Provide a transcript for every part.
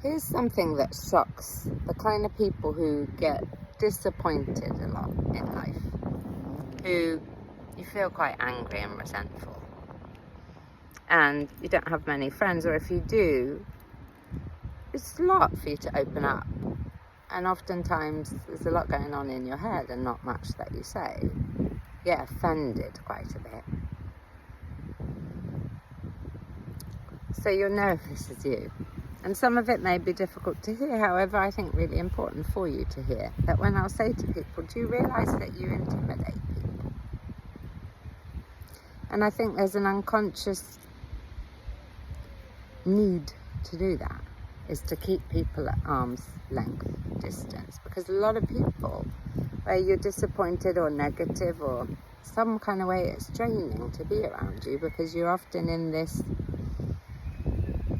Here's something that shocks the kind of people who get disappointed a lot in life, who you feel quite angry and resentful, and you don't have many friends, or if you do, it's a lot for you to open up, and oftentimes there's a lot going on in your head and not much that you say. You get offended quite a bit. So you'll know if this is you. And some of it may be difficult to hear, however, I think really important for you to hear. That when I'll say to people, do you realise that you intimidate people? And I think there's an unconscious need to do that, is to keep people at arm's length distance. Because a lot of people, where you're disappointed or negative or some kind of way, it's draining to be around you, because you're often in this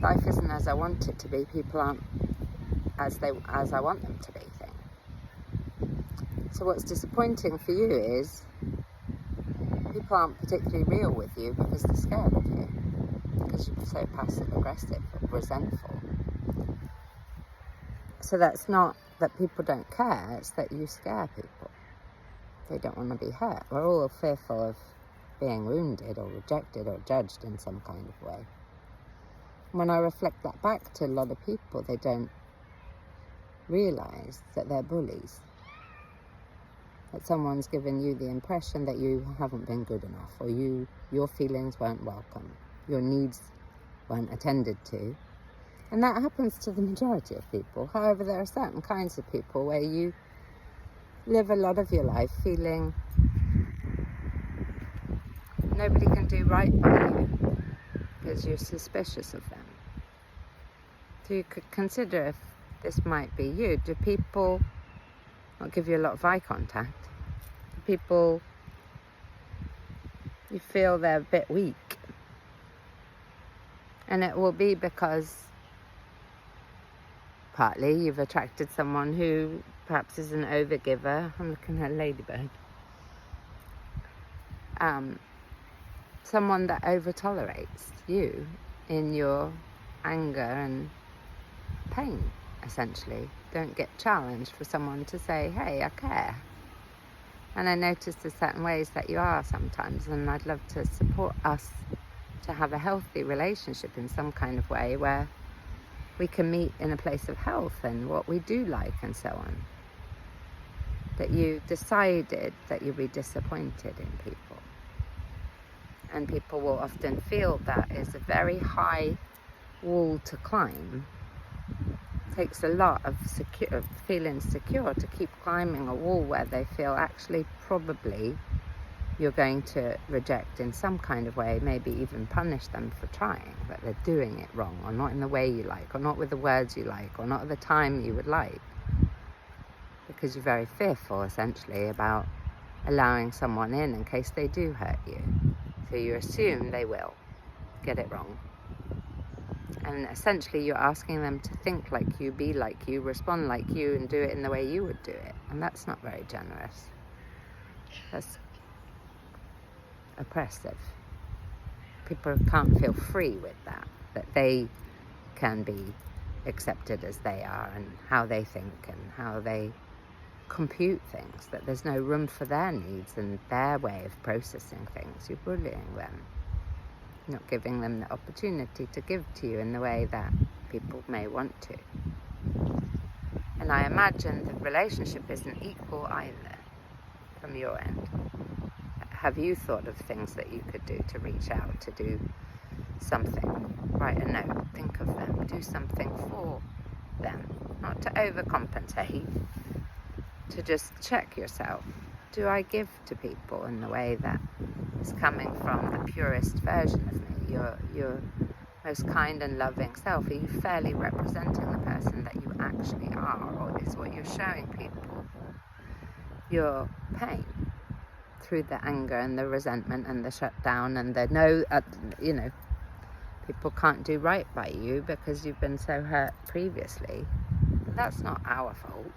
life isn't as I want it to be, people aren't as I want them to be thing. So what's disappointing for you is people aren't particularly real with you because they're scared of you, because you're so passive aggressive or resentful. So that's not that people don't care, it's that you scare people. They don't want to be hurt. We're all fearful of being wounded or rejected or judged in some kind of way. When I reflect that back to a lot of people, they don't realise that they're bullies. That someone's given you the impression that you haven't been good enough, or your feelings weren't welcome, your needs weren't attended to. And that happens to the majority of people. However, there are certain kinds of people where you live a lot of your life feeling nobody can do right by you, because you're suspicious of them. So you could consider if this might be you. Do people not give you a lot of eye contact? Do people, you feel they're a bit weak? And it will be because partly you've attracted someone who perhaps is an overgiver. I'm looking at a ladybird. Someone that over-tolerates you in your anger and pain, essentially. Don't get challenged for someone to say, hey, I care. And I notice there's certain ways that you are sometimes, and I'd love to support us to have a healthy relationship in some kind of way where we can meet in a place of health and what we do like and so on. That you decided that you'll be disappointed in people. And people will often feel that is a very high wall to climb. It takes a lot of feeling secure to keep climbing a wall where they feel actually probably you're going to reject in some kind of way, maybe even punish them for trying, that they're doing it wrong, or not in the way you like, or not with the words you like, or not at the time you would like. Because you're very fearful, essentially, about allowing someone in case they do hurt you. So you assume they will get it wrong. And essentially you're asking them to think like you, be like you, respond like you, and do it in the way you would do it. And that's not very generous. That's oppressive. People can't feel free with that they can be accepted as they are and how they think and how they compute things, that there's no room for their needs and their way of processing things. You're bullying them, not giving them the opportunity to give to you in the way that people may want to. And I imagine the relationship isn't equal either from your end. Have you thought of things that you could do to reach out, to do something? Write a note, think of them, do something for them, not to overcompensate, to just check yourself. Do I give to people in the way that is coming from the purest version of me, your most kind and loving self? Are you fairly representing the person that you actually are, or is what you're showing people your pain through the anger and the resentment and the shutdown and the people can't do right by you because you've been so hurt previously? But that's not our fault.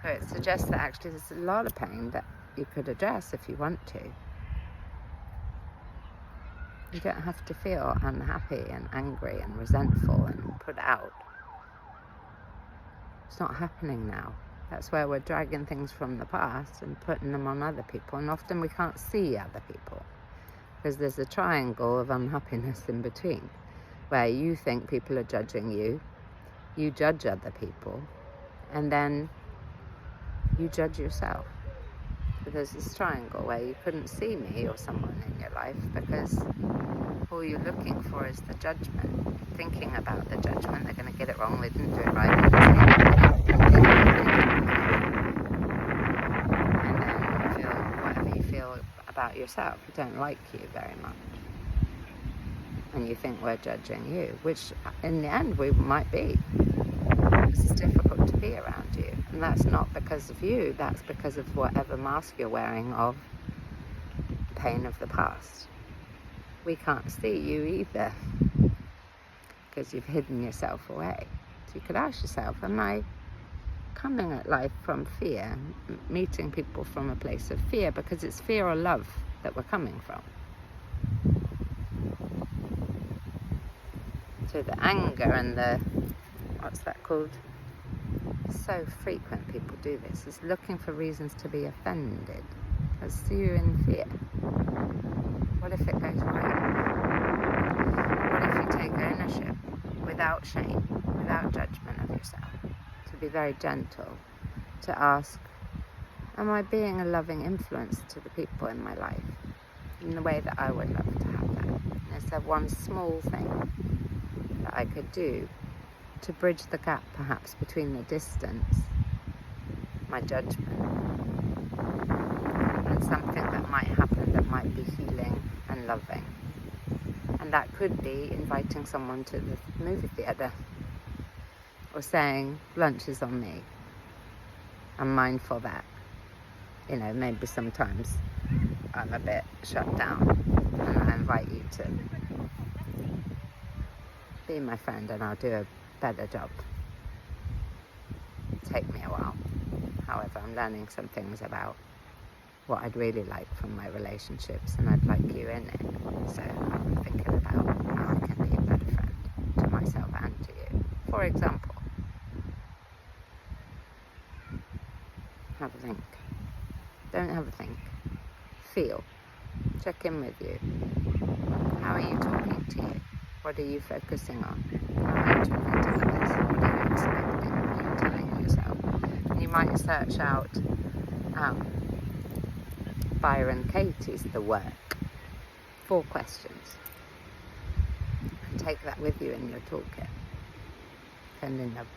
So it suggests that actually there's a lot of pain that you could address if you want to. You don't have to feel unhappy and angry and resentful and put out. It's not happening now. That's where we're dragging things from the past and putting them on other people, and often we can't see other people because there's a triangle of unhappiness in between where you think people are judging you, you judge other people, and then you judge yourself. So there's this triangle where you couldn't see me or someone in your life because all you're looking for is the judgment, thinking about the judgment. They're going to get it wrong, they didn't do it right, and then feel whatever you feel about yourself. You don't like you very much, and you think we're judging you, which in the end we might be. It's difficult to be around you, and that's not because of you, that's because of whatever mask you're wearing of pain of the past. We can't see you either because you've hidden yourself away. So you could ask yourself, am I coming at life from fear, meeting people from a place of fear, because it's fear or love that we're coming from? So the anger and the, what's that called? So frequent people do this, is looking for reasons to be offended. That's you in fear. What if it goes right? What if you take ownership without shame, without judgment of yourself? To be very gentle, to ask, am I being a loving influence to the people in my life in the way that I would love to have that? And is there one small thing that I could do to bridge the gap perhaps between the distance, my judgment, and something that might happen that might be healing and loving? And that could be inviting someone to the movie theatre, or saying, lunch is on me. I'm mindful that, maybe sometimes I'm a bit shut down, and I invite you to be my friend and I'll do a better job. Take me a while. However, I'm learning some things about what I'd really like from my relationships, and I'd like you in it. So I'm thinking about how I can be a better friend to myself and to you. For example, have a think. Don't have a think. Feel. Check in with you. How are you talking to you? What are you focusing on? How are you talking to others? What are you expecting? What are you telling yourself? And you might search out Byron Katie's The Work. 4 questions. And take that with you in your toolkit. Sending love.